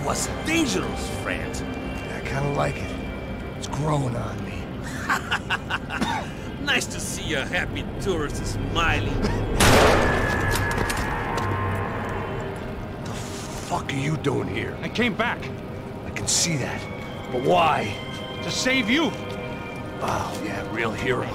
was dangerous, friend. I kinda like it. It's growing on me. Nice to see a happy tourist smiling. What the fuck are you doing here? I came back. I can see that. But why? To save you. Oh, yeah, real hero.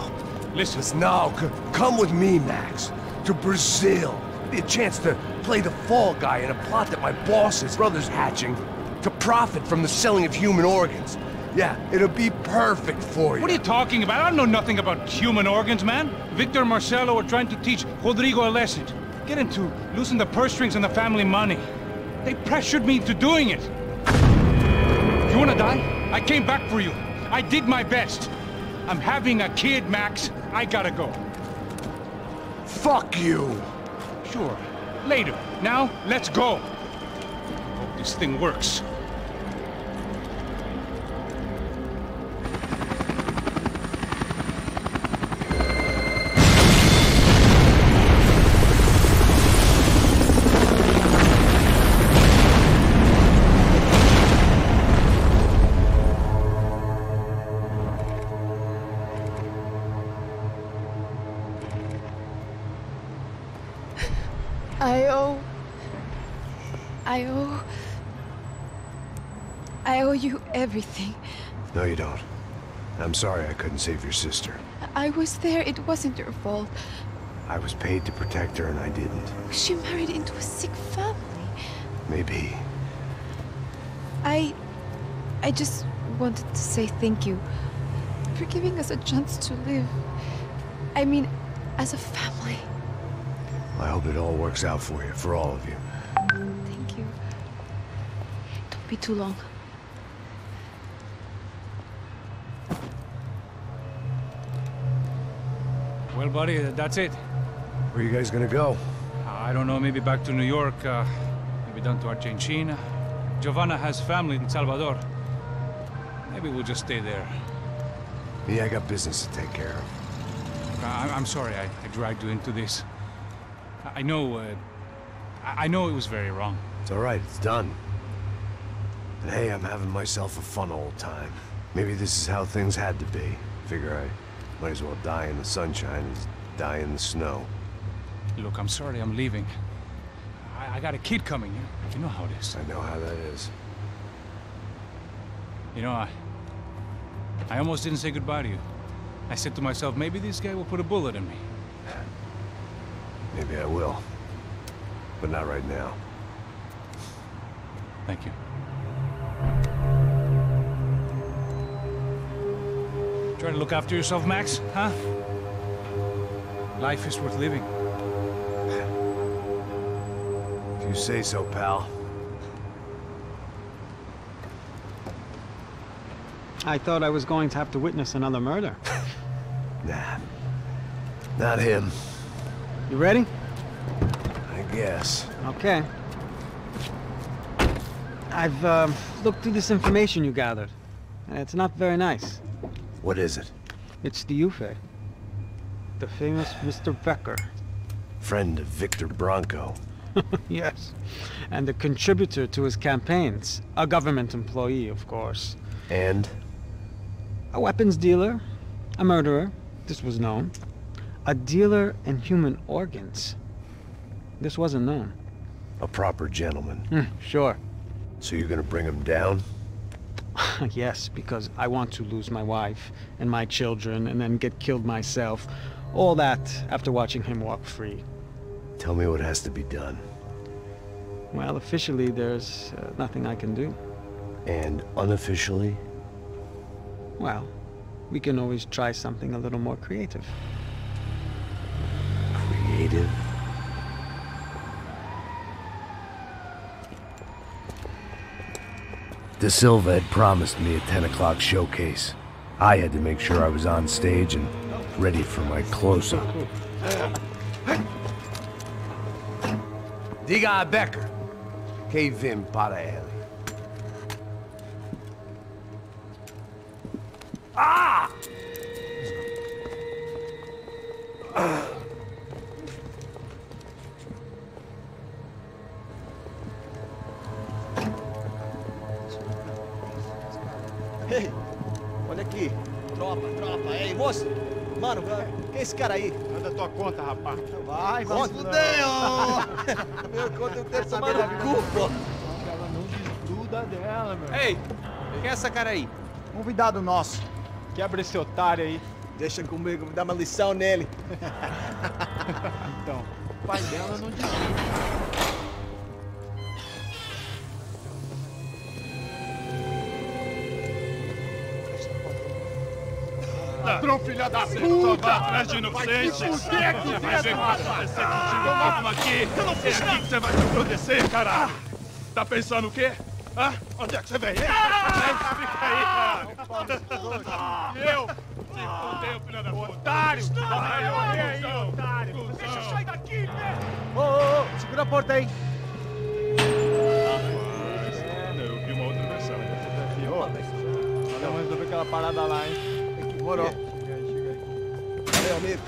Listen. No, come with me, Max. To Brazil. Be a chance to play the fall guy in a plot that my boss's brother's hatching to profit from the selling of human organs. Yeah, it'll be perfect for you. What are you talking about? I don't know nothing about human organs, man. Victor and Marcelo are trying to teach Rodrigo a lesson. Get him to loosen the purse strings on the family money. They pressured me into doing it. You wanna die? I came back for you. I did my best. I'm having a kid, Max. I gotta go. Fuck you! Sure. Later. Now, let's go. Hope this thing works. I owe you everything. No, you don't. I'm sorry I couldn't save your sister. I was there. It wasn't your fault. I was paid to protect her and I didn't. She married into a sick family. Maybe. I just wanted to say thank you for giving us a chance to live. I mean, as a family. I hope it all works out for you, for all of you. Thank you. Don't be too long. Well, buddy, that's it. Where are you guys gonna go? I don't know, maybe back to New York, maybe down to Argentina. Giovanna has family in Salvador. Maybe we'll just stay there. Yeah, I got business to take care of. I'm sorry I dragged you into this. I know it was very wrong. It's all right, it's done. And hey, I'm having myself a fun old time. Maybe this is how things had to be. Figure I might as well die in the sunshine as die in the snow. Look, I'm sorry I'm leaving. I got a kid coming. You know how it is. I know how that is. You know, I almost didn't say goodbye to you. I said to myself, maybe this guy will put a bullet in me. Maybe I will. But not right now. Thank you. Try to look after yourself, Max, huh? Life is worth living. If you say so, pal. I thought I was going to have to witness another murder. Nah. Not him. You ready? I guess. Okay. I've looked through this information you gathered. And it's not very nice. What is it? It's the Ufe. The famous Mr. Becker. Friend of Victor Bronco. Yes. And a contributor to his campaigns. A government employee, of course. And? A weapons dealer. A murderer. This was known. A dealer in human organs. This wasn't known. A proper gentleman. Sure. So you're gonna bring him down? Yes, because I want to lose my wife and my children and then get killed myself. All that after watching him walk free. Tell me what has to be done. Well, officially there's nothing I can do. And unofficially? Well, we can always try something a little more creative. Creative? De Silva had promised me a 10 o'clock showcase. I had to make sure I was on stage and ready for my close-up. Diga a Becker. Que vim para ele. Ah! Tropa. Ei, moço. Mano, quem é esse cara aí? Manda tua conta, rapaz. Vai, fudeu! Meu conta eu tenho tomar no cu, pô. Ela não desgruda dela, meu. Ei, quem é essa cara aí? Convidado nosso. Quebra esse otário aí. Deixa comigo, me dá uma lição nele. Então, o pai dela não desgruda. Ladrão, filha da puta! Vai atrás de inocentes! Vai ver o que vai acontecer contigo! Vamos aqui! Eu não fiz nada! É aqui que você vai se proteger, caralho! Tá pensando o quê? Hã? Onde é que você vem? Fica aí, cara! E eu? Se fodeu, filha da puta! Otário! Vai, aí, otário! Deixa eu sair daqui, velho! Ô, segura a porta aí. Eu vi uma outra versão. Vamos resolver aquela parada lá, hein? Demorou. Chega aí. Valeu, amigo.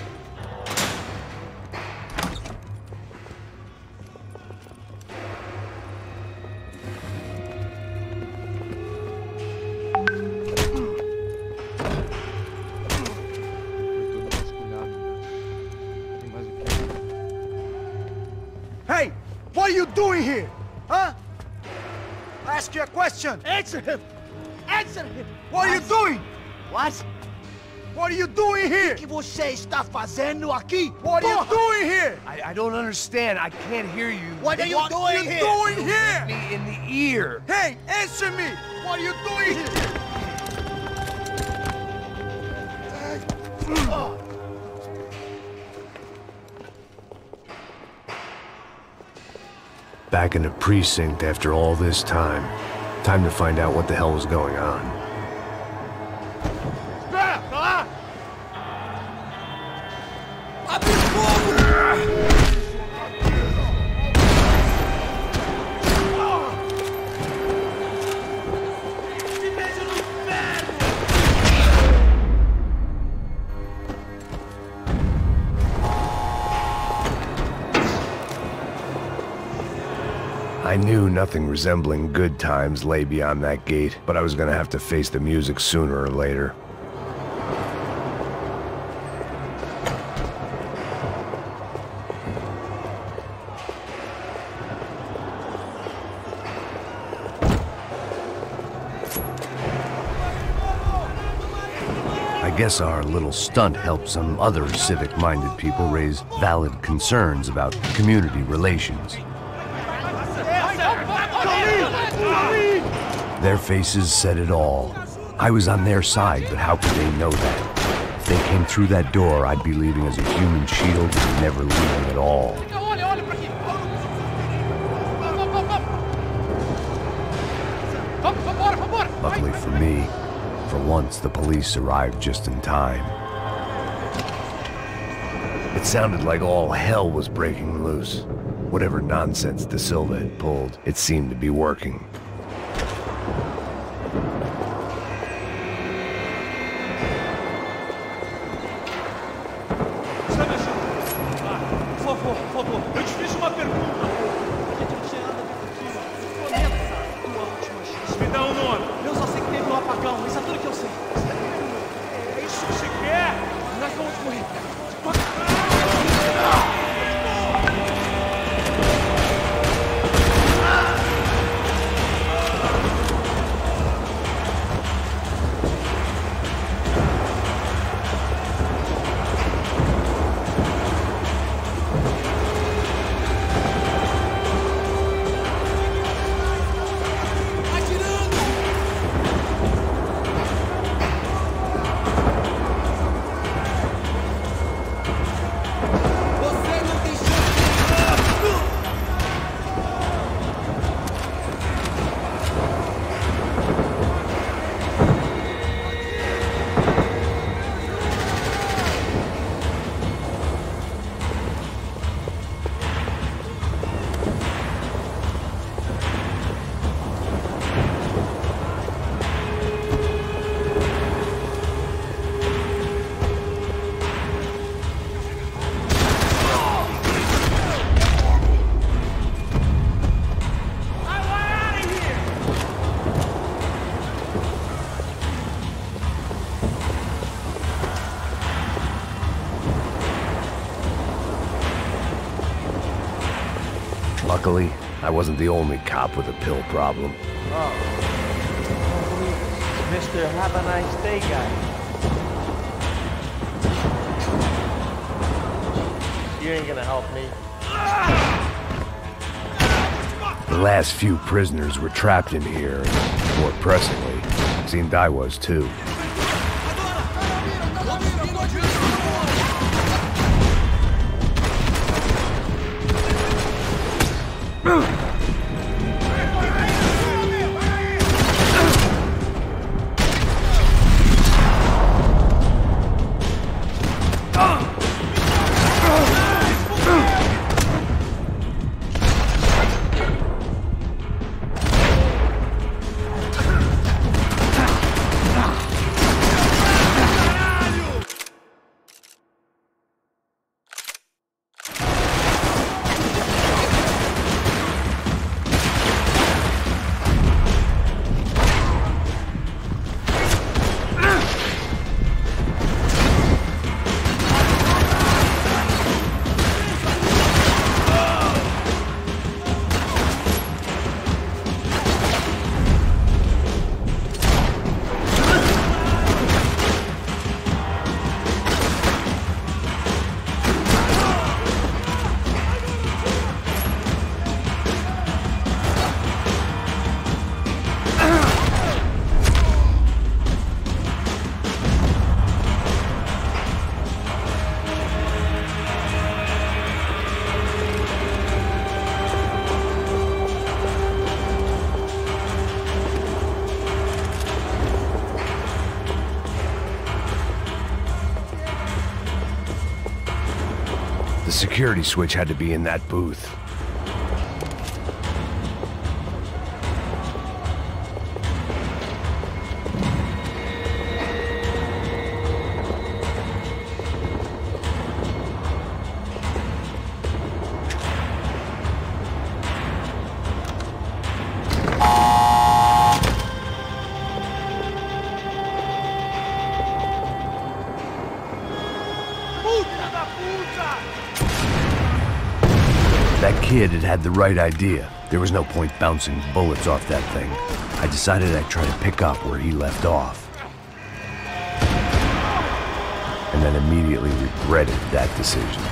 Hey, what are you doing here? Huh? I ask you a question. Answer him. Answer him. What are you doing? What? What are you doing here? O que você está fazendo aqui? What are you doing here? I don't understand. I can't hear you. What are you doing here? Doing here? Me in the ear. Hey, answer me. What are you doing here? Back in the precinct after all this time. Time to find out what the hell was going on. I knew nothing resembling good times lay beyond that gate, but I was gonna have to face the music sooner or later. I guess our little stunt helped some other civic-minded people raise valid concerns about community relations. Their faces said it all. I was on their side, but how could they know that? If they came through that door, I'd be leaving as a human shield and never leaving at all. Luckily for me, for once the police arrived just in time. It sounded like all hell was breaking loose. Whatever nonsense De Silva had pulled, it seemed to be working. Por favor, eu te fiz uma pergunta. Por que você anda aqui? Comenta essa tua última chance. Me dá um nome. Eu só sei que teve um apagão, isso é tudo que eu sei. É isso que você quer? Nós vamos morrer. Luckily, I wasn't the only cop with a pill problem. Oh. Mr. Have a nice day guy. You ain't gonna help me. The last few prisoners were trapped in here, and more pressingly, it seemed I was too. The security switch had to be in that booth. That kid had the right idea. There was no point bouncing bullets off that thing. I decided I'd try to pick up where he left off. And then immediately regretted that decision.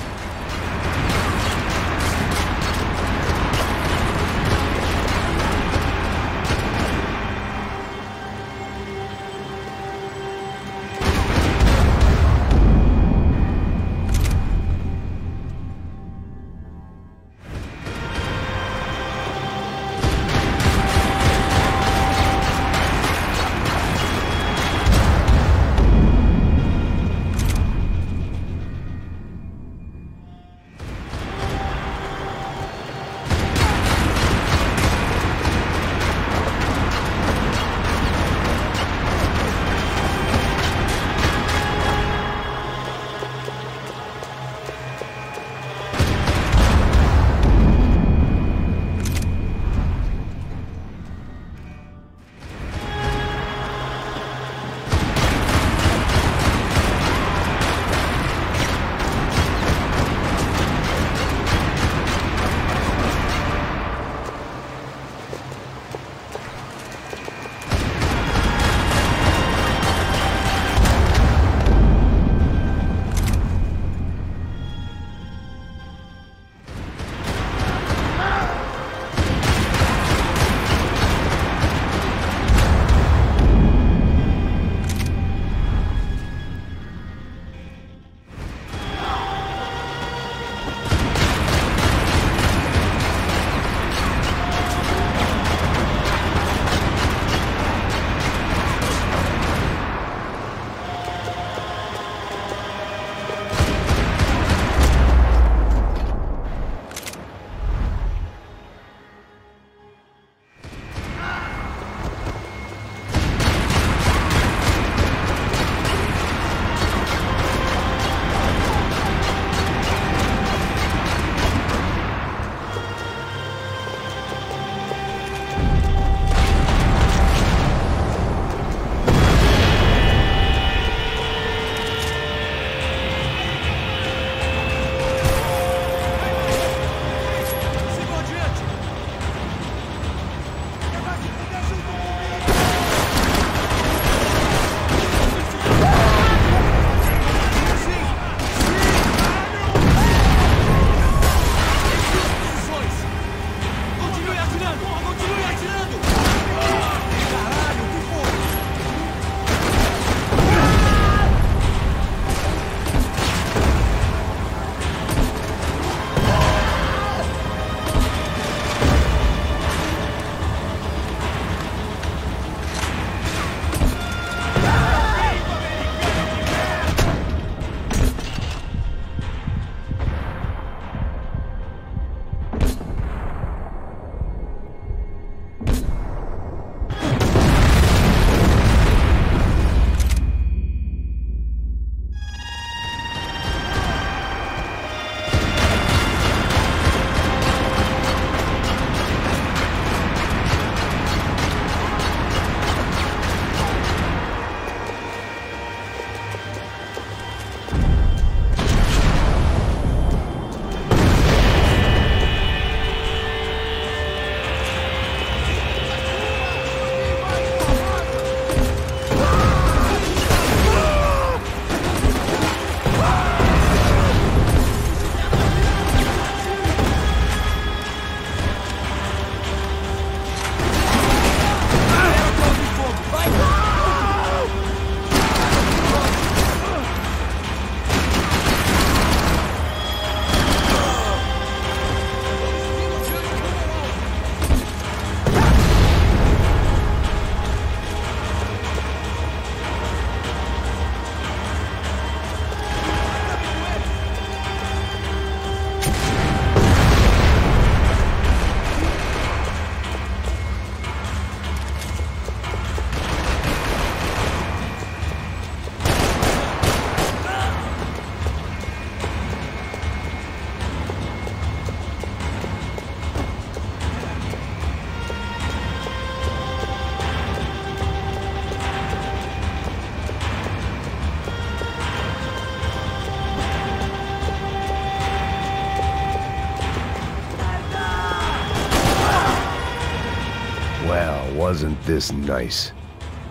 wasn't this nice?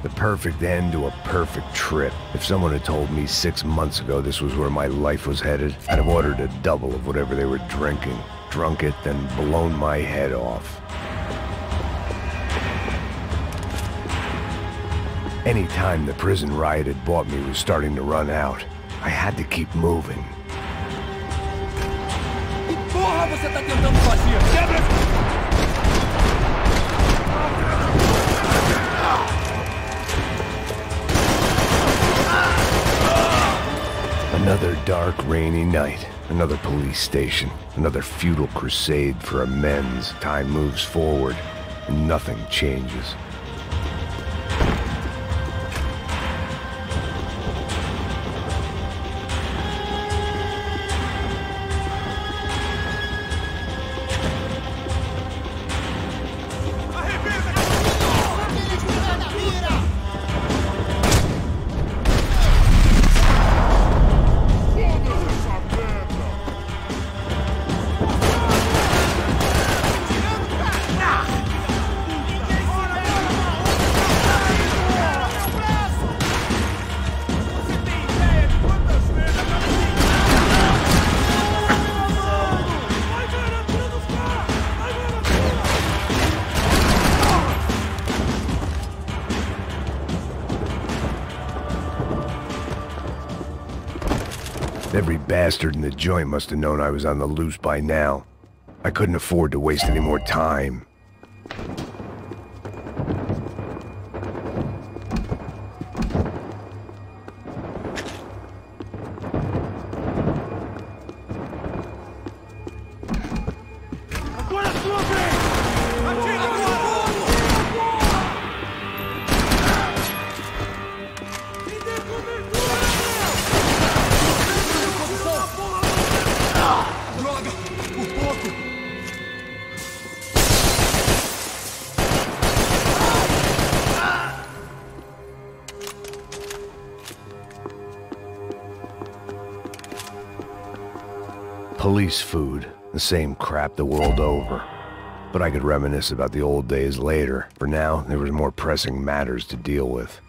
The perfect end to a perfect trip. If someone had told me 6 months ago this was where my life was headed, I'd have ordered a double of whatever they were drinking, drunk it, then blown my head off. Any time the prison riot had bought me was starting to run out. I had to keep moving. Que porra você tá tentando fazer? Quebra! Another dark, rainy night. Another police station. Another futile crusade for amends. Time moves forward, and nothing changes. Every bastard in the joint must have known I was on the loose by now. I couldn't afford to waste any more time. Police food, the same crap the world over. But I could reminisce about the old days later. For now, there was more pressing matters to deal with.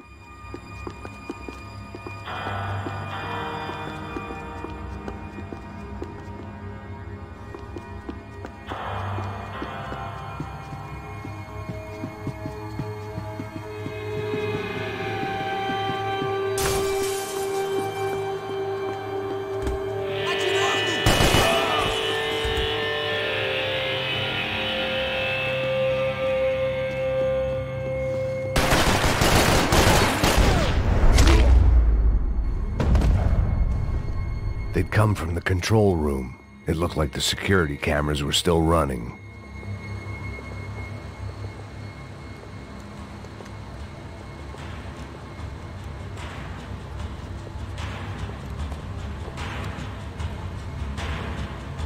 They'd come from the control room. It looked like the security cameras were still running.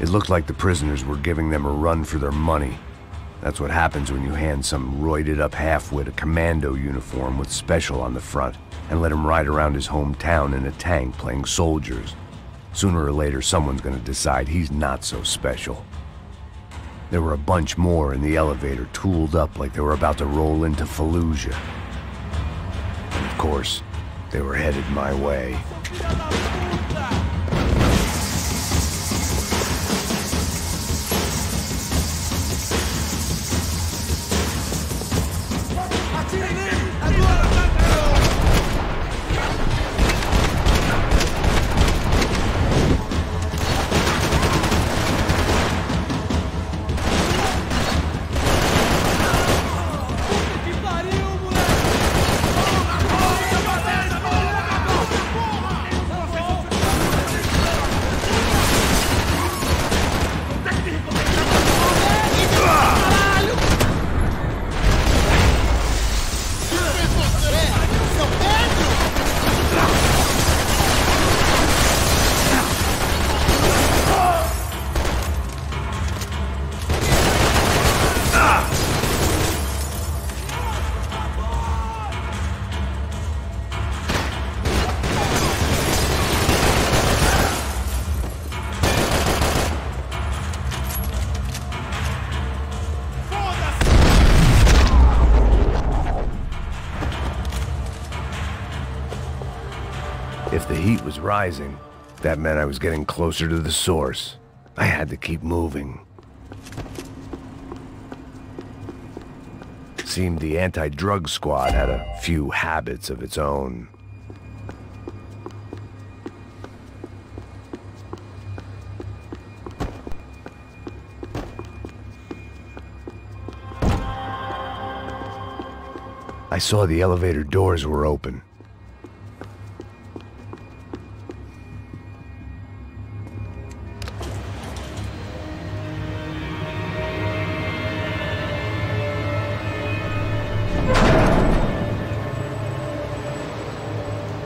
It looked like the prisoners were giving them a run for their money. That's what happens when you hand some roided-up halfwit a commando uniform with special on the front and let him ride around his hometown in a tank playing soldiers. Sooner or later, someone's gonna decide he's not so special. There were a bunch more in the elevator, tooled up like they were about to roll into Fallujah. And of course, they were headed my way. heat was rising. That meant I was getting closer to the source. I had to keep moving. Seemed the anti-drug squad had a few habits of its own. I saw the elevator doors were open.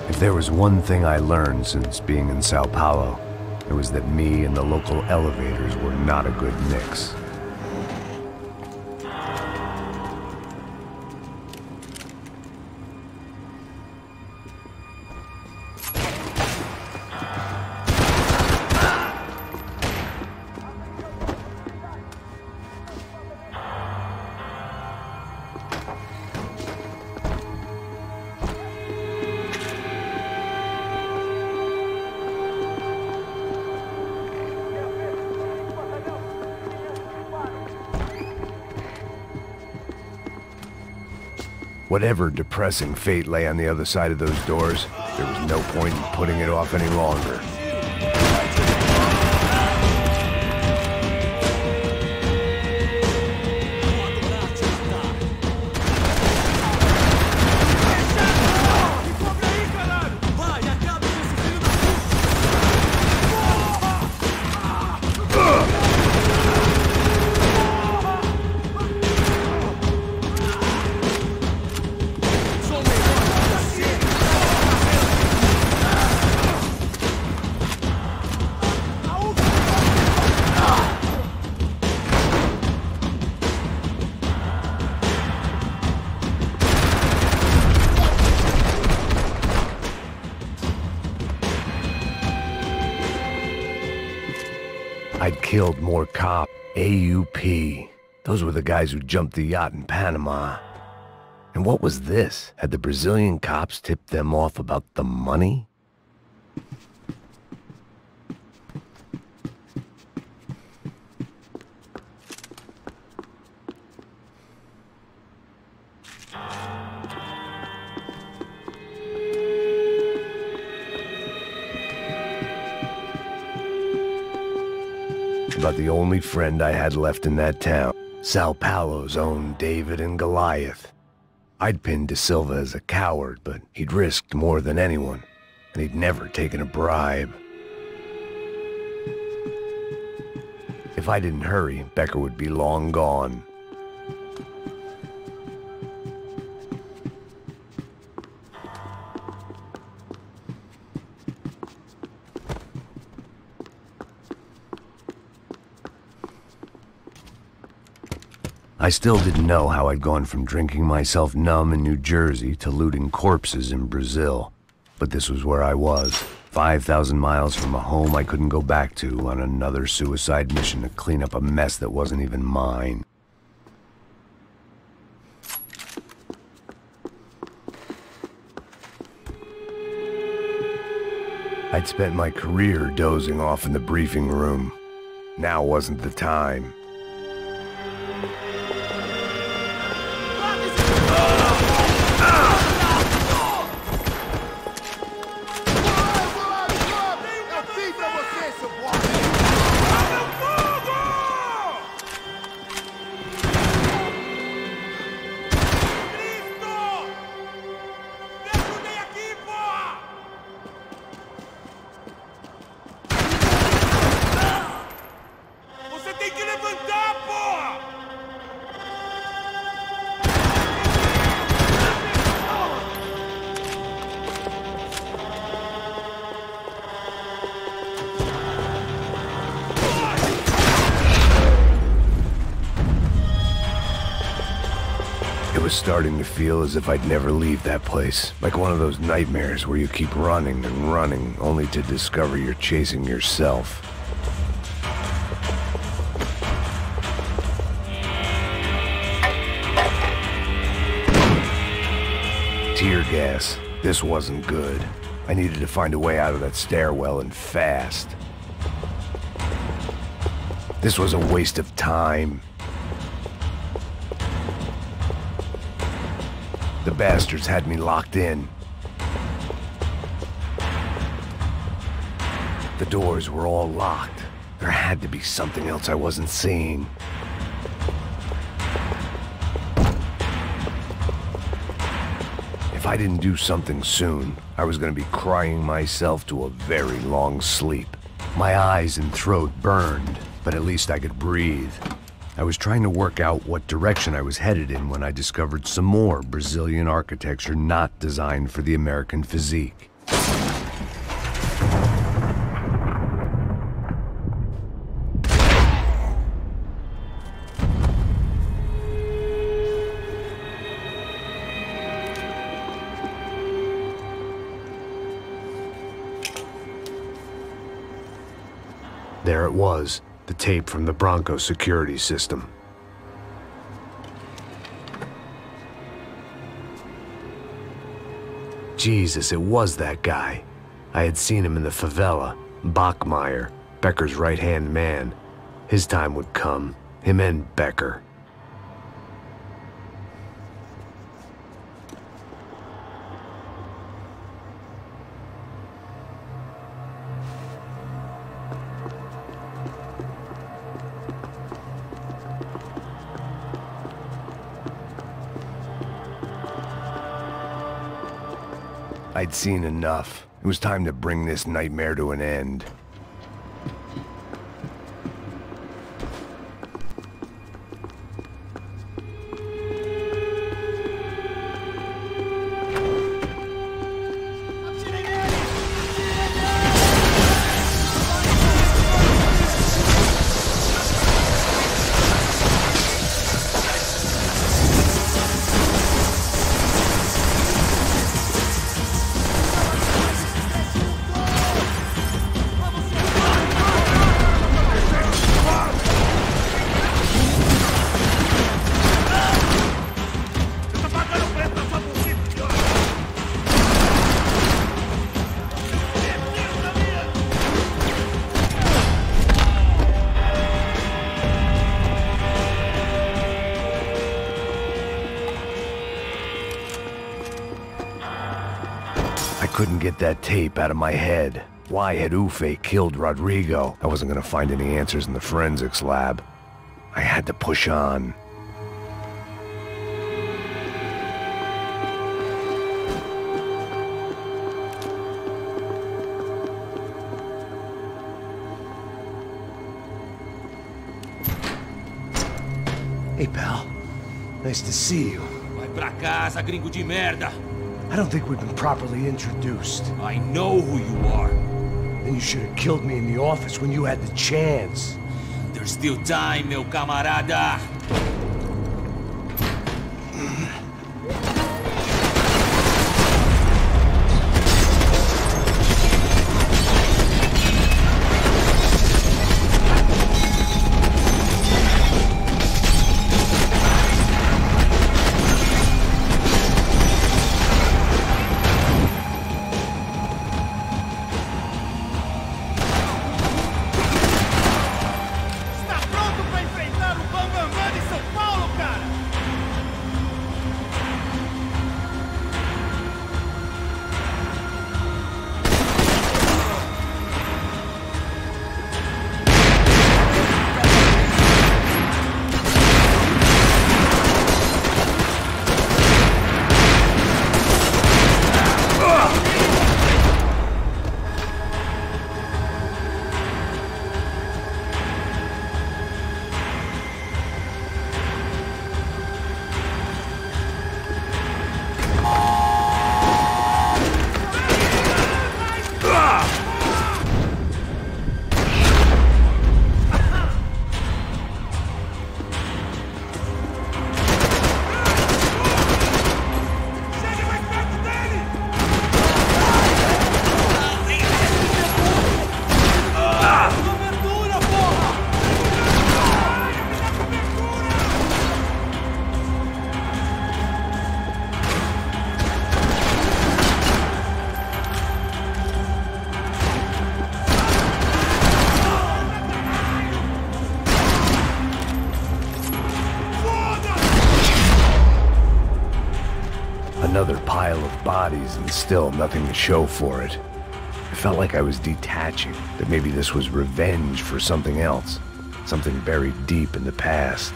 If there was one thing I learned since being in Sao Paulo, it was that me and the local elevators were not a good mix. Whatever depressing fate lay on the other side of those doors, there was no point in putting it off any longer. I'd killed more cops. AUP. Those were the guys who jumped the yacht in Panama. And what was this? Had the Brazilian cops tipped them off about the money? About the only friend I had left in that town. Sao Paulo's own David and Goliath. I'd pinned De Silva as a coward, but he'd risked more than anyone, and he'd never taken a bribe. If I didn't hurry, Becker would be long gone. I still didn't know how I'd gone from drinking myself numb in New Jersey to looting corpses in Brazil. But this was where I was, 5,000 miles from a home I couldn't go back to, on another suicide mission to clean up a mess that wasn't even mine. I'd spent my career dozing off in the briefing room. Now wasn't the time. Starting to feel as if I'd never leave that place. Like one of those nightmares where you keep running and running, only to discover you're chasing yourself. Tear gas. This wasn't good. I needed to find a way out of that stairwell and fast. This was a waste of time. The bastards had me locked in. The doors were all locked. There had to be something else I wasn't seeing. If I didn't do something soon, I was going to be crying myself to a very long sleep. My eyes and throat burned, but at least I could breathe. I was trying to work out what direction I was headed in when I discovered some more Brazilian architecture not designed for the American physique. There it was, the tape from the Bronco security system. Jesus, it was that guy. I had seen him in the favela, Bachmeyer, Becker's right-hand man. His time would come, him and Becker. I'd seen enough. It was time to bring this nightmare to an end. Couldn't get that tape out of my head. Why had Ufe killed Rodrigo? I wasn't gonna find any answers in the forensics lab. I had to push on. Hey, pal. Nice to see you. Vai pra casa, gringo de merda! I don't think we've been properly introduced. I know who you are. Then you should have killed me in the office when you had the chance. There's still time, meu camarada! Está pronto para enfrentar o Bambambam de São Another pile of bodies and still nothing to show for it. It felt like I was detaching, that maybe this was revenge for something else, something buried deep in the past.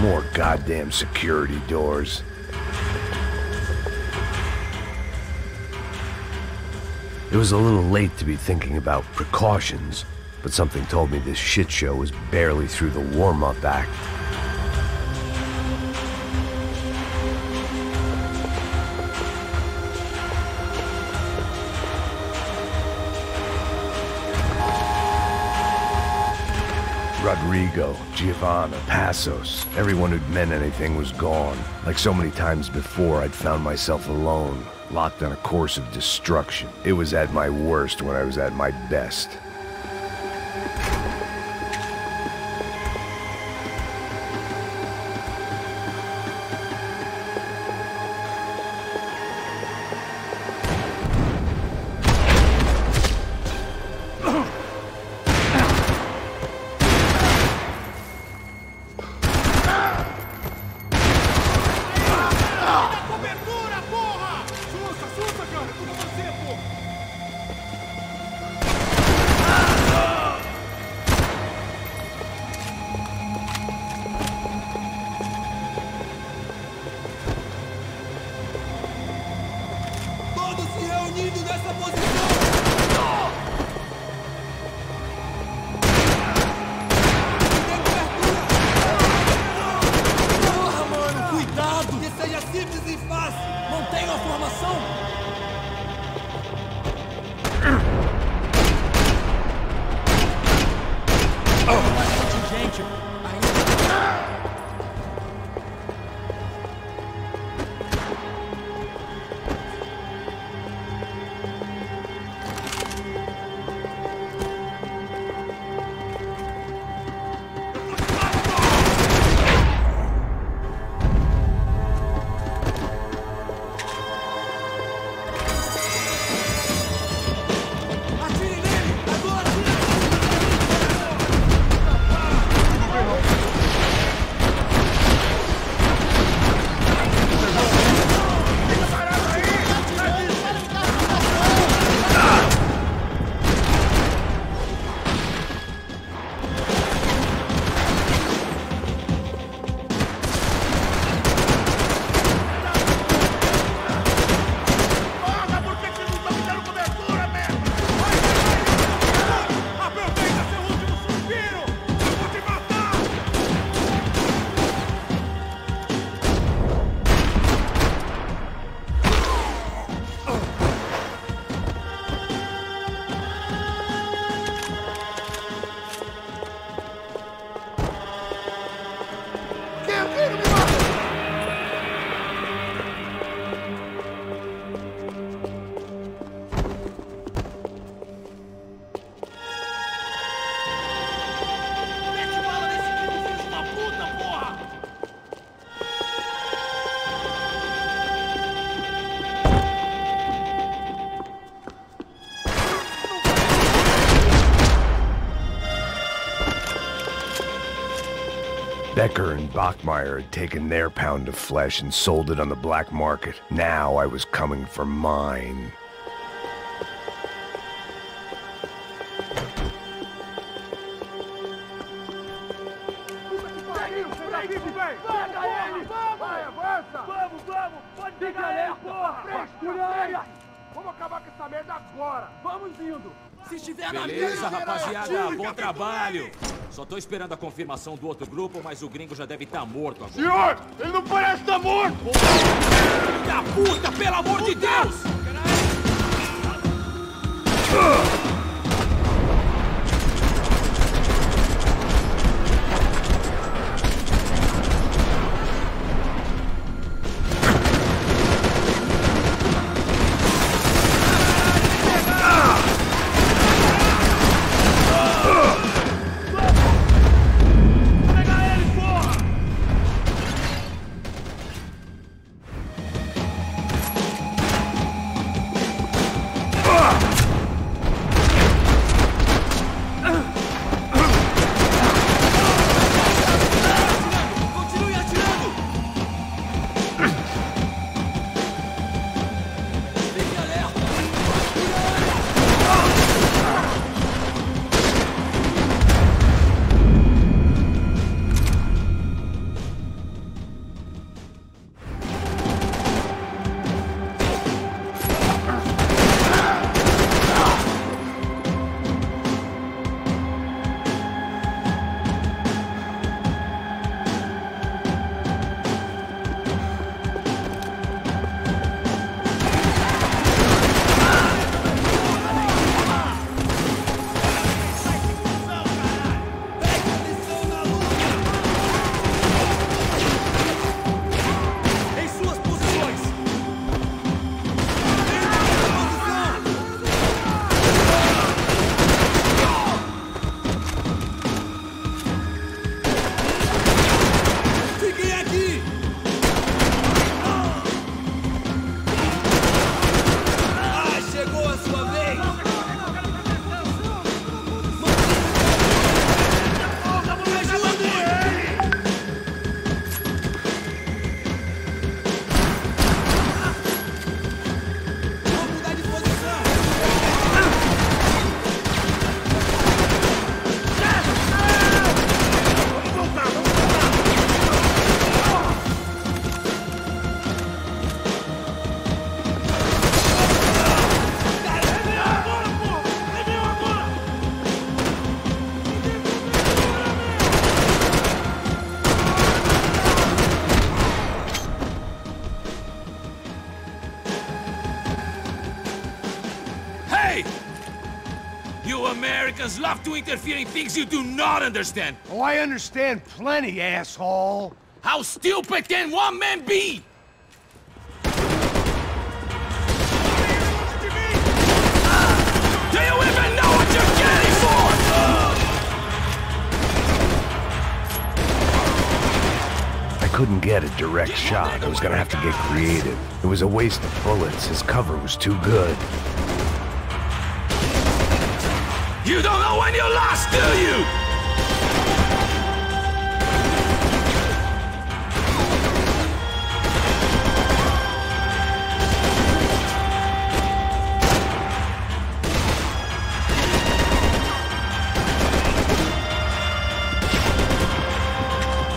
More goddamn security doors. It was a little late to be thinking about precautions, but something told me this shit show was barely through the warm-up act. Rodrigo, Giovanna, Passos, everyone who'd meant anything was gone. Like so many times before, I'd found myself alone, locked on a course of destruction. It was at my worst when I was at my best. Becker and Bachmeyer had taken their pound of flesh and sold it on the black market. Now I was coming for mine. Beleza, rapaziada, bom trabalho. Só tô esperando a confirmação do outro grupo, mas o gringo já deve estar morto agora. Senhor, ele não parece estar morto! Filho da puta, pelo amor de Deus! You Americans love to interfere in things you do not understand. Oh, I understand plenty, asshole. How stupid can one man be? Do you even know what you're getting for? I couldn't get a direct shot. I was gonna have to get creative. It was a waste of bullets. His cover was too good. You don't know when you're lost, do you?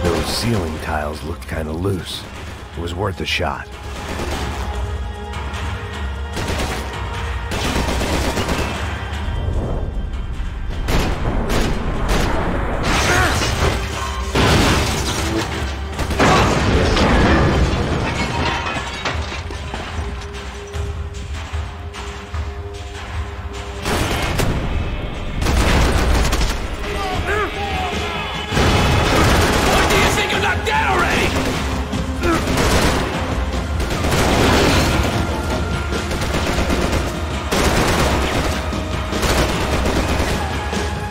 Those ceiling tiles looked kind of loose. It was worth a shot.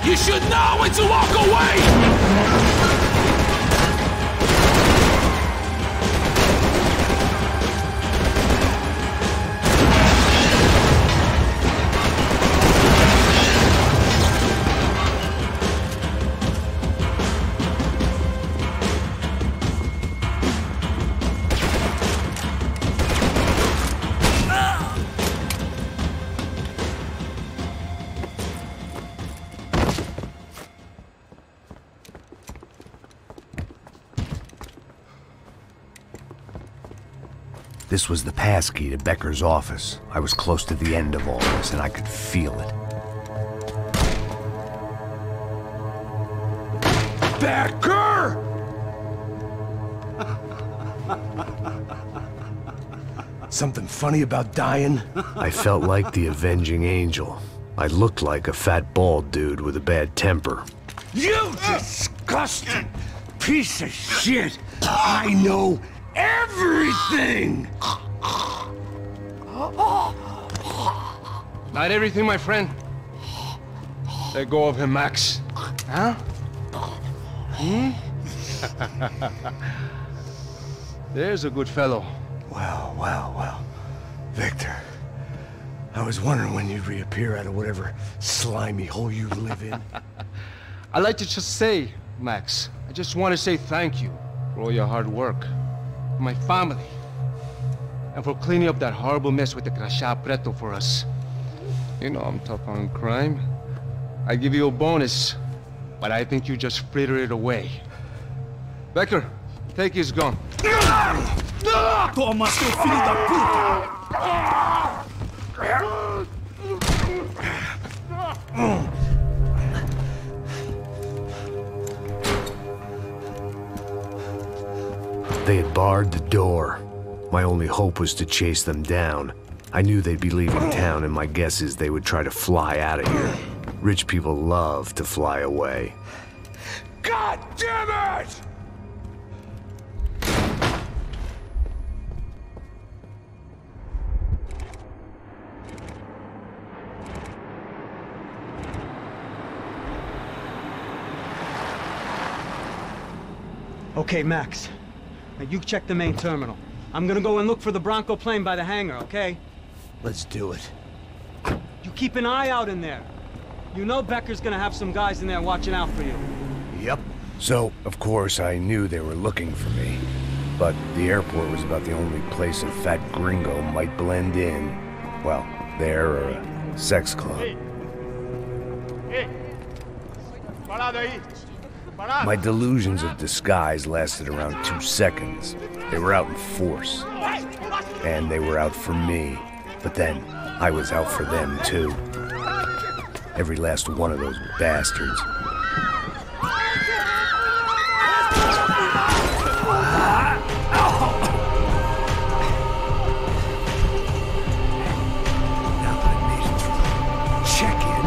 You should know when to walk away! This was the passkey to Becker's office. I was close to the end of all this, and I could feel it. Becker! Something funny about dying? I felt like the avenging angel. I looked like a fat bald dude with a bad temper. You disgusting piece of shit! I know everything! Not everything, my friend. Let go of him, Max. Huh? There's a good fellow. Well, well, well. Victor, I was wondering when you'd reappear out of whatever slimy hole you live in. I'd like to just say, Max, I just want to say thank you for all your hard work, for my family, and for cleaning up that horrible mess with the Crachá Preto for us. You know I'm tough on crime. I give you a bonus, but I think you just fritter it away. Becker, take his gun. Toma, seu filho da They had barred the door. My only hope was to chase them down. I knew they'd be leaving town, and my guess is they would try to fly out of here. Rich people love to fly away. God damn it! Okay, Max. Now you check the main terminal. I'm gonna go and look for the Bronco plane by the hangar, okay? Let's do it. You keep an eye out in there. You know Becker's gonna have some guys in there watching out for you. Yep. So, of course, I knew they were looking for me. But the airport was about the only place a fat gringo might blend in. Well, there or a sex club. My delusions of disguise lasted around 2 seconds. They were out in force. And they were out for me. But then, I was out for them, too. Every last one of those bastards. Now that I made it through check-in,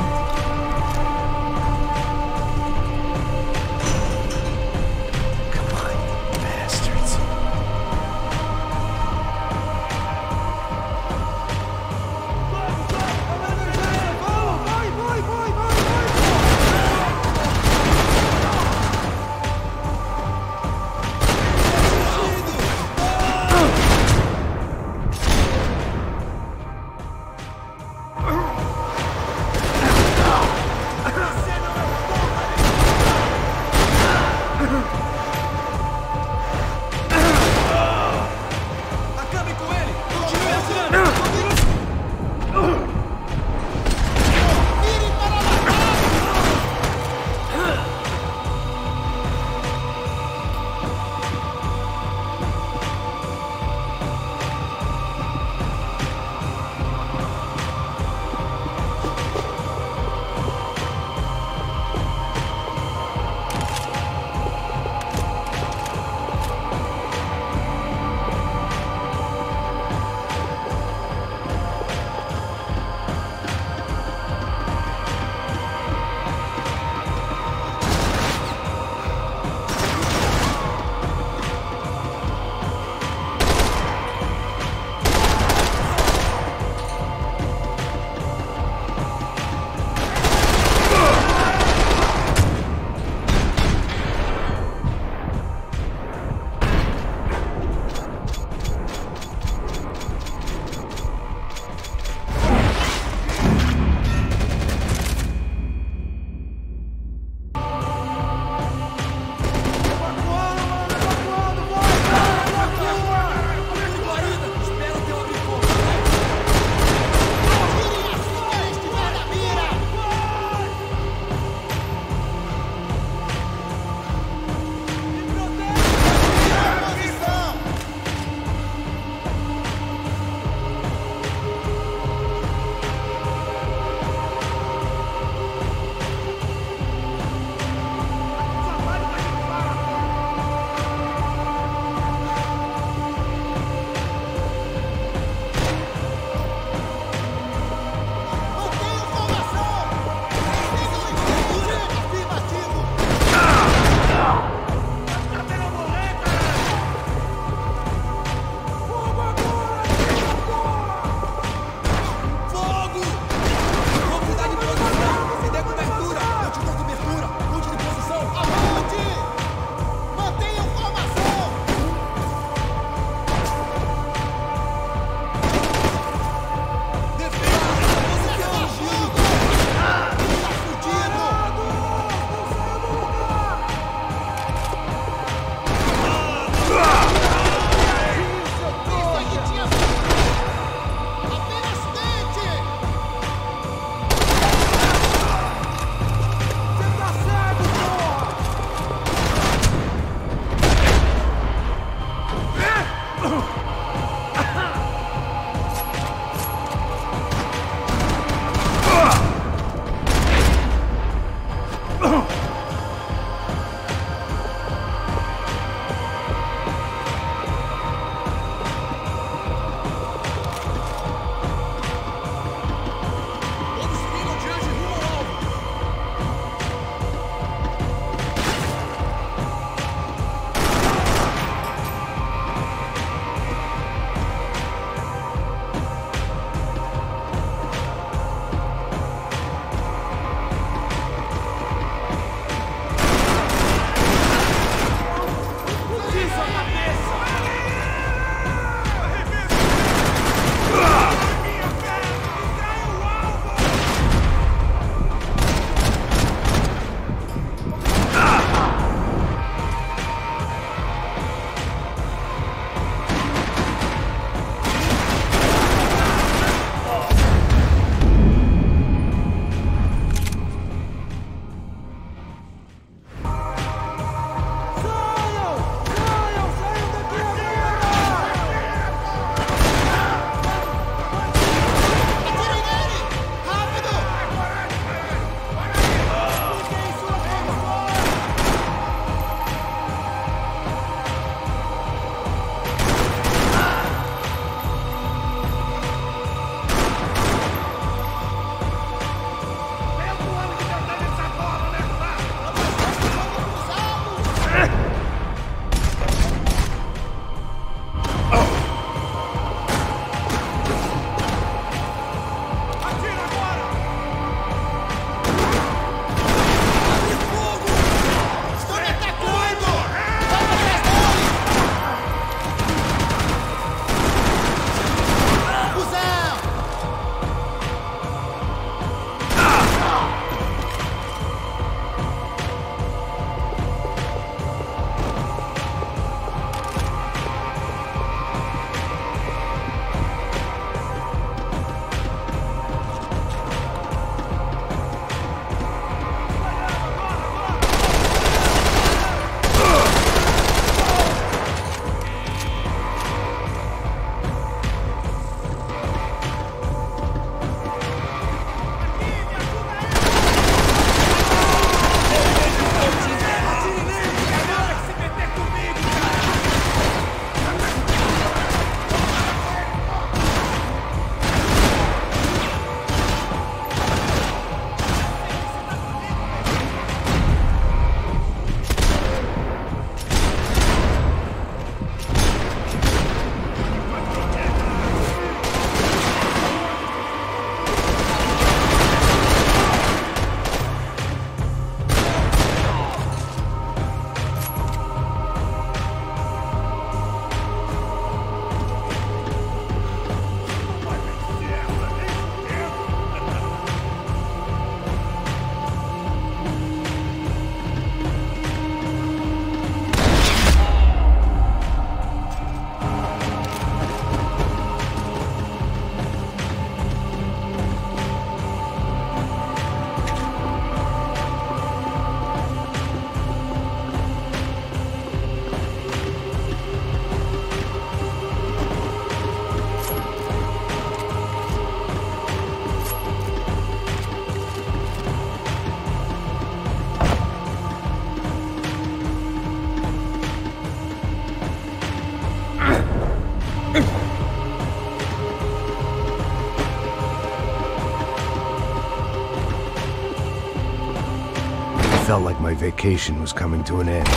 felt like my vacation was coming to an end.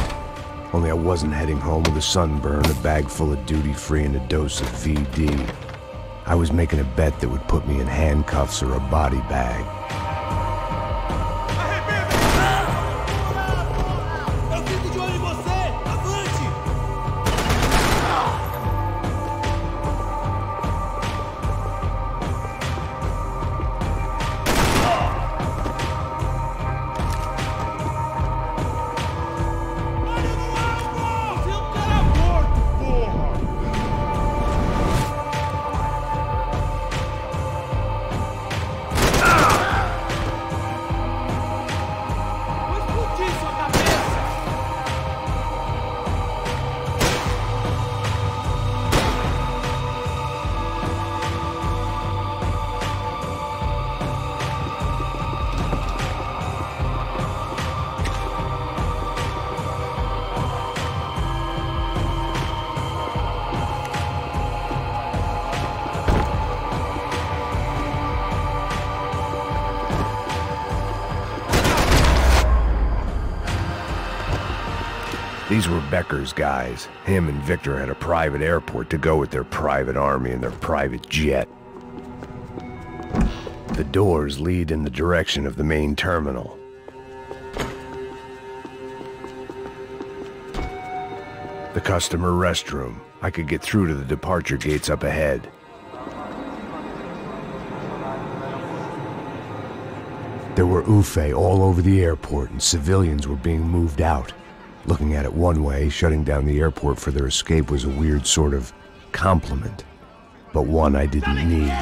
Only I wasn't heading home with a sunburn, a bag full of duty-free, and a dose of VD. I was making a bet that would put me in handcuffs or a body bag. These were Becker's guys. Him and Victor had a private airport to go with their private army and their private jet. The doors lead in the direction of the main terminal. The customer restroom. I could get through to the departure gates up ahead. There were UFE all over the airport and civilians were being moved out. Looking at it one way, shutting down the airport for their escape was a weird sort of compliment, but one I didn't need.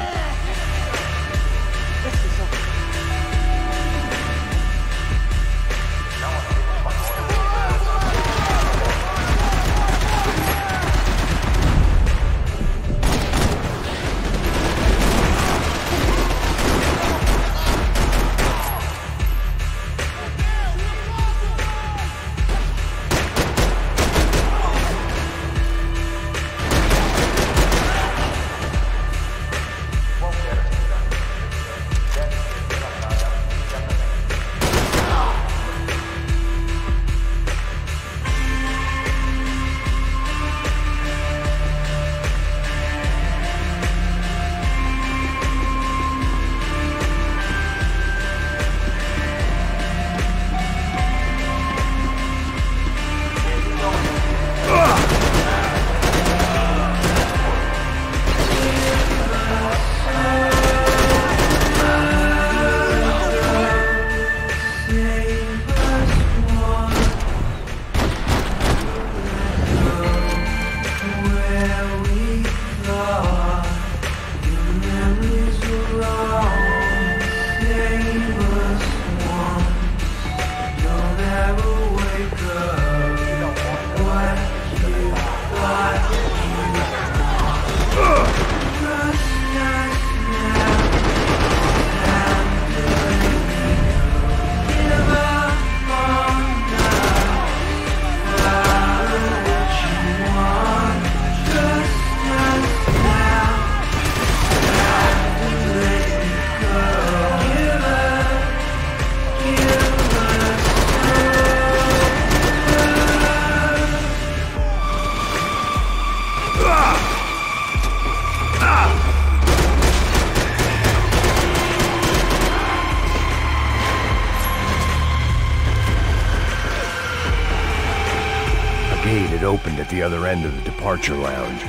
Opened at the other end of the departure lounge.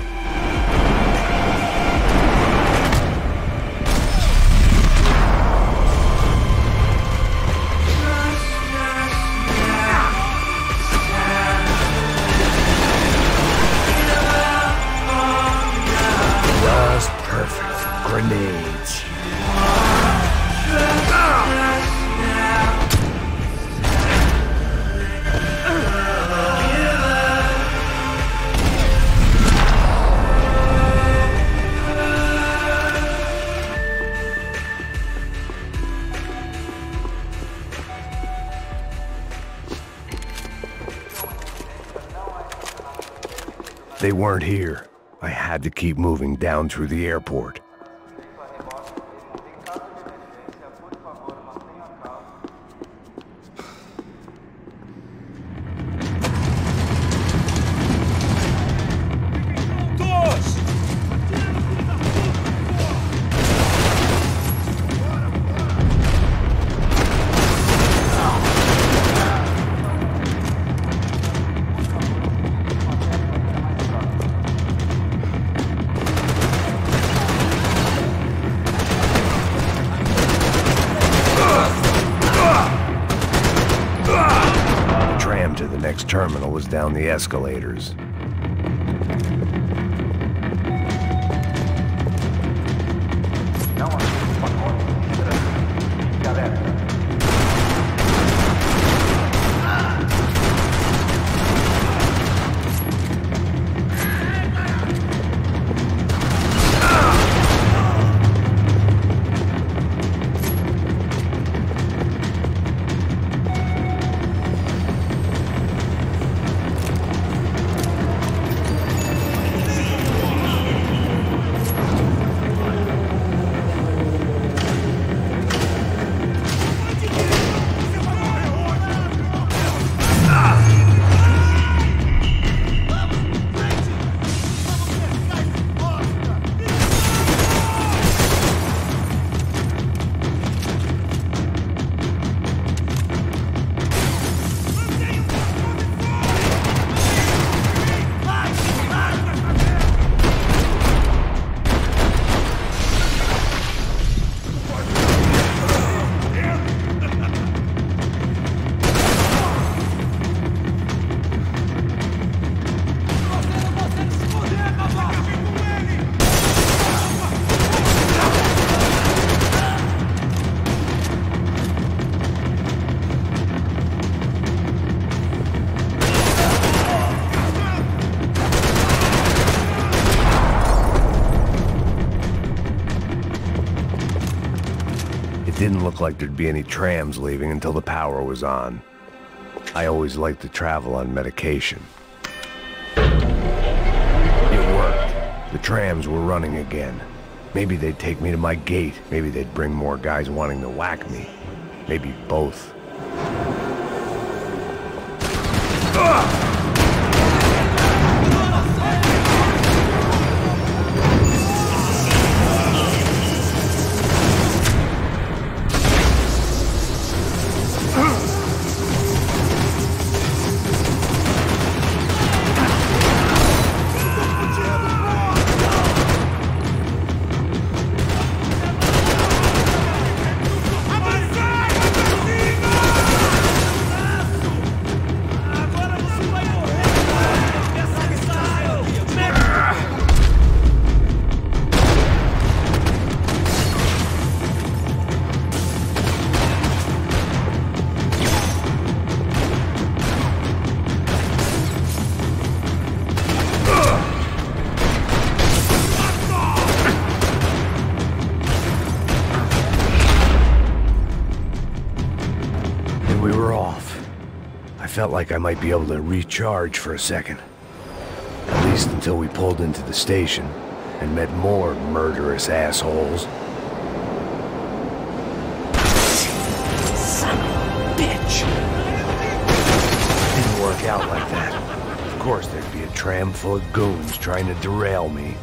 Just perfect for grenades. They weren't here. I had to keep moving down through the airport. to the next terminal was down the escalators. Didn't look like there'd be any trams leaving until the power was on. I always liked to travel on medication. It worked. The trams were running again. Maybe they'd take me to my gate. Maybe they'd bring more guys wanting to whack me. Maybe both. Felt like I might be able to recharge for a second. At least until we pulled into the station and met more murderous assholes. Son of a bitch! Didn't work out like that. Of course there'd be a tram full of goons trying to derail me.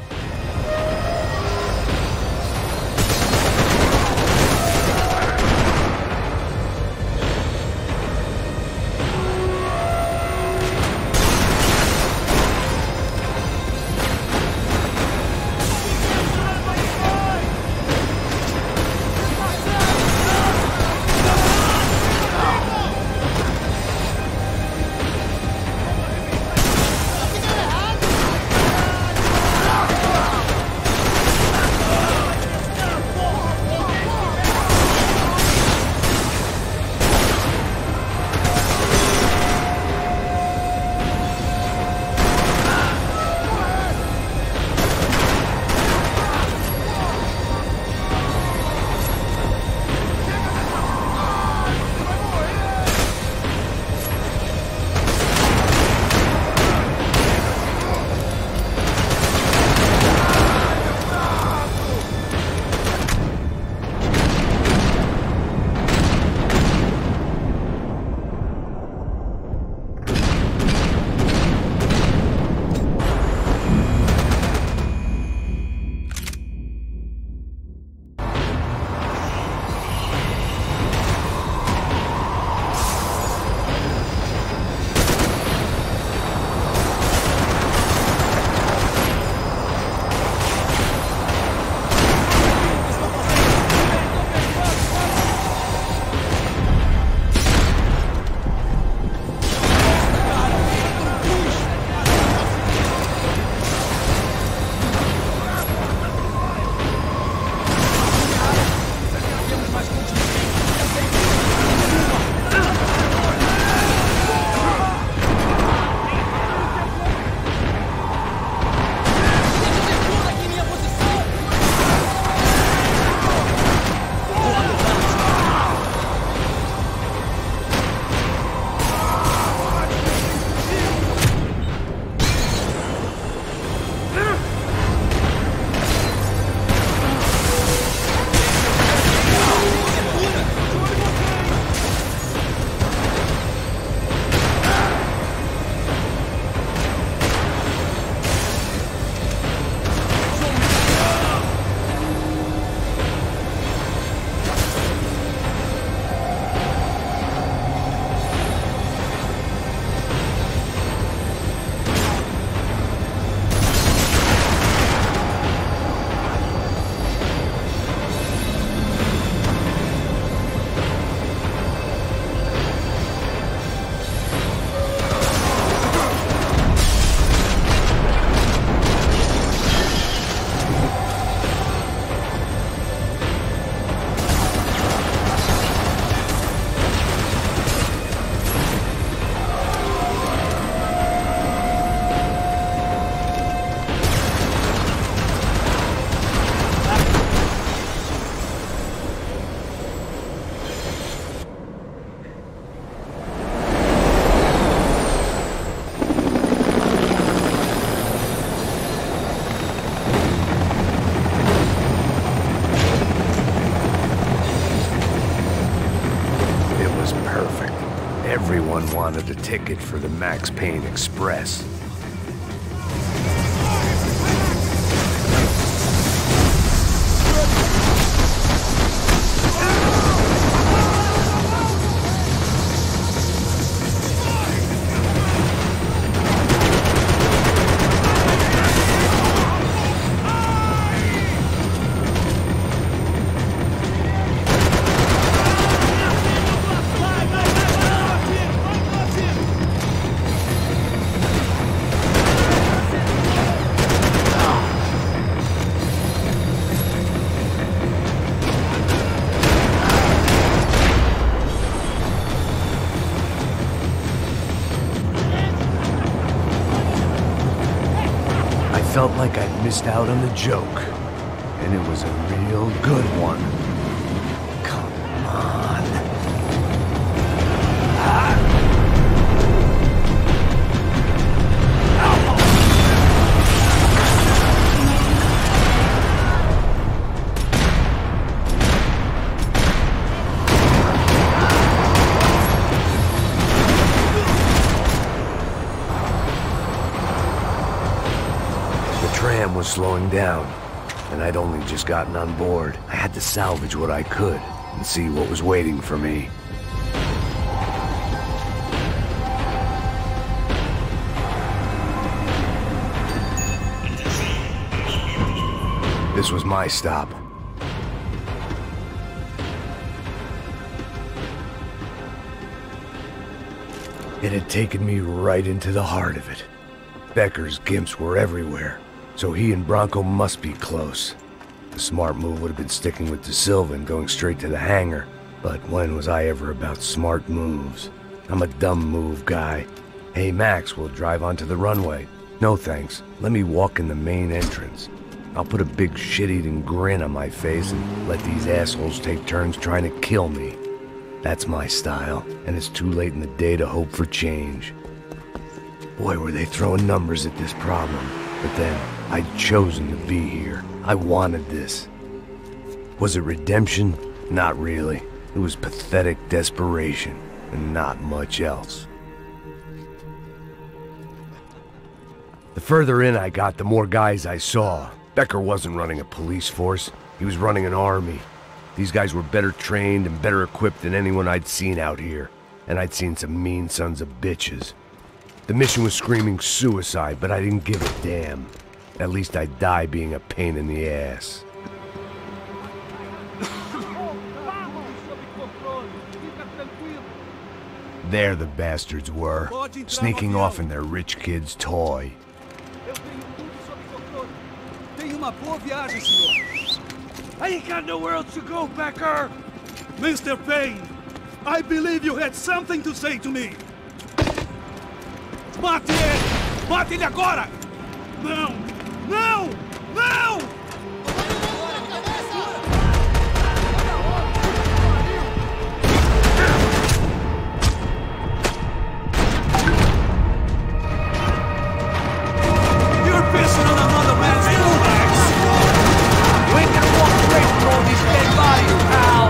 perfect. Everyone wanted a ticket for the Max Payne Express. Felt like I'd missed out on the joke, and it was a real good one. Come on. The tram was slowing down, and I'd only just gotten on board. I had to salvage what I could and see what was waiting for me. This was my stop. It had taken me right into the heart of it. Becker's gimps were everywhere, so he and Bronco must be close. The smart move would have been sticking with De Silva and going straight to the hangar, but when was I ever about smart moves? I'm a dumb move guy. Hey Max, we'll drive onto the runway. No thanks, let me walk in the main entrance. I'll put a big shit-eating grin on my face and let these assholes take turns trying to kill me. That's my style, and it's too late in the day to hope for change. Boy, were they throwing numbers at this problem. But then, I'd chosen to be here. I wanted this. Was it redemption? Not really. It was pathetic desperation, and not much else. The further in I got, the more guys I saw. Becker wasn't running a police force. He was running an army. These guys were better trained and better equipped than anyone I'd seen out here. And I'd seen some mean sons of bitches. The mission was screaming suicide, but I didn't give a damn. At least I'd die being a pain in the ass. There the bastards were, sneaking off in their rich kid's toy. I ain't got nowhere else to go, Becker! Mr. Payne, I believe you had something to say to me. Mate ele! Mate ele agora! Não! Não! Não! You're pissing on another man's axe! You ain't gonna walk straight from all these dead bodies, pal!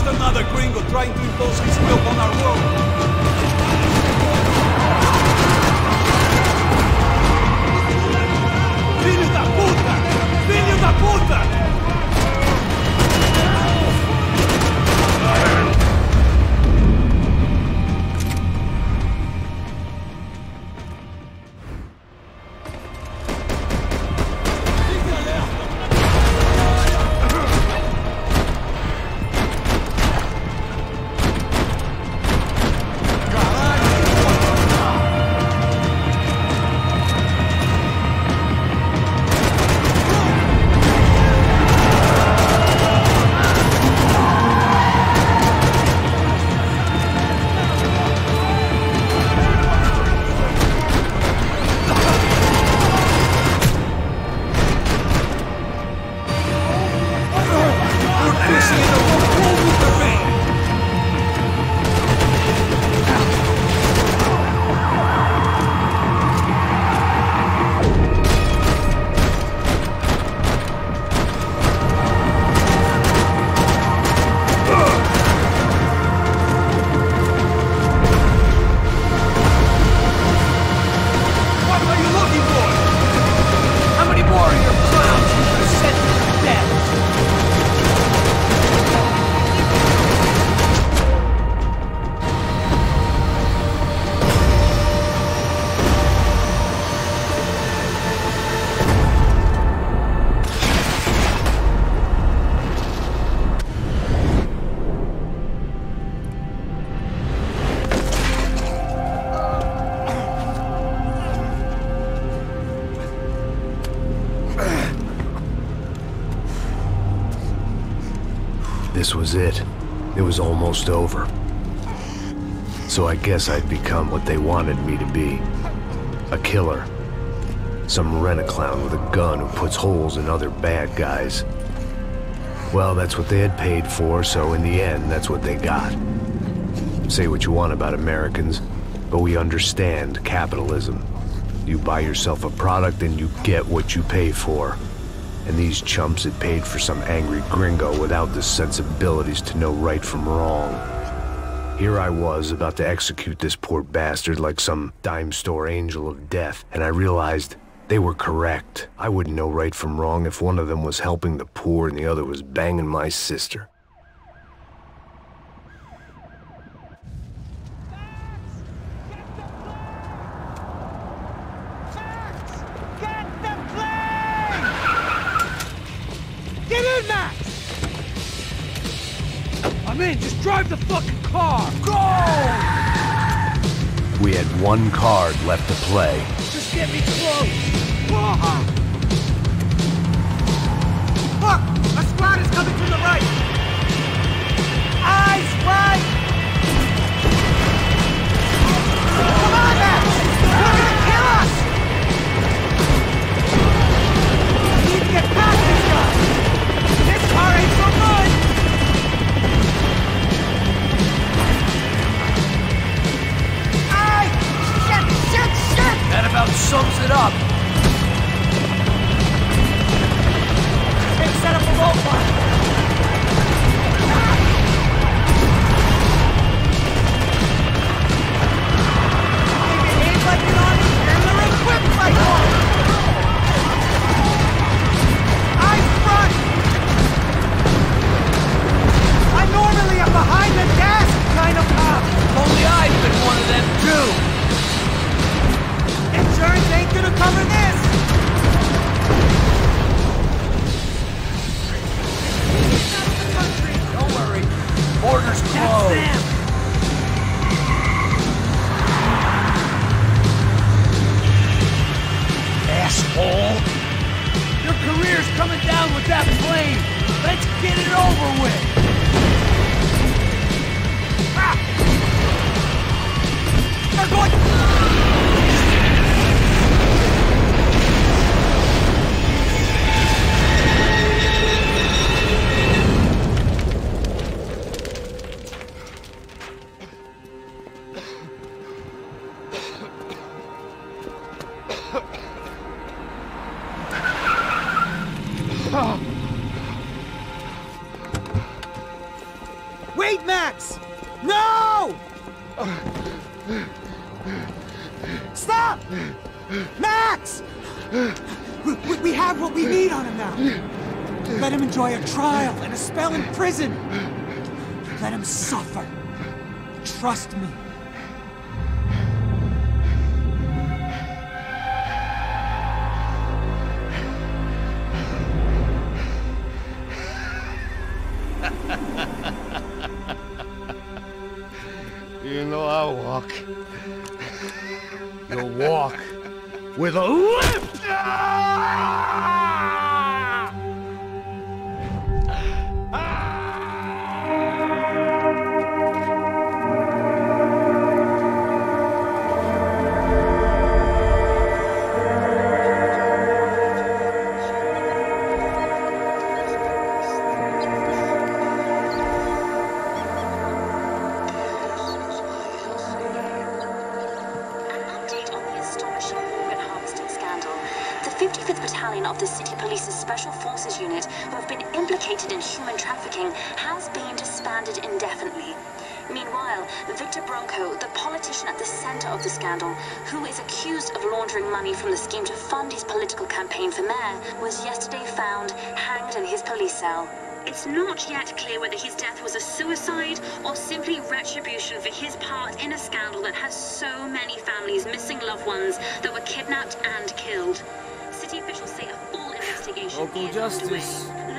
Just another gringo trying to impose his will on our world. Filho da puta! Filho da puta! This was it. It was almost over. So I guess I'd become what they wanted me to be. A killer. Some rent-a-clown with a gun who puts holes in other bad guys. Well, that's what they had paid for, so in the end, that's what they got. Say what you want about Americans, but we understand capitalism. You buy yourself a product and you get what you pay for. And these chumps had paid for some angry gringo without the sensibilities to know right from wrong. Here I was, about to execute this poor bastard like some dime store angel of death, and I realized they were correct. I wouldn't know right from wrong if one of them was helping the poor and the other was banging my sister. Get in, Max! I'm in, just drive the fucking car! Go! We had one card left to play. Just get me close! Look! A squad is coming from the right! Eyes right! Come on, Max! They're gonna kill us! We need to get past these guys! This car ain't so good! Aye! Shit! That about sums it up. Let's set up a roadblock! They behave like an army and they're equipped like one! Eyes front! I'm normally a behind the desk kind of cop! Only I've been one of them too. Insurance ain't gonna cover this! Don't worry. Borders closed. Asshole! Your career's coming down with that plane. Let's get it over with. Ah! They're going. Wait, Max! No! Stop! Max! We have what we need on him now. Let him enjoy a trial and a spell in prison. Let him suffer. Trust me. You know I walk. You'll walk with a limp! Of the City Police's Special Forces Unit, who have been implicated in human trafficking, has been disbanded indefinitely. Meanwhile, Victor Bronco, the politician at the center of the scandal, who is accused of laundering money from the scheme to fund his political campaign for mayor, was yesterday found hanged in his police cell. It's not yet clear whether his death was a suicide or simply retribution for his part in a scandal that has so many families missing loved ones that were kidnapped and killed. City officials say a full investigation Local is justice. underway.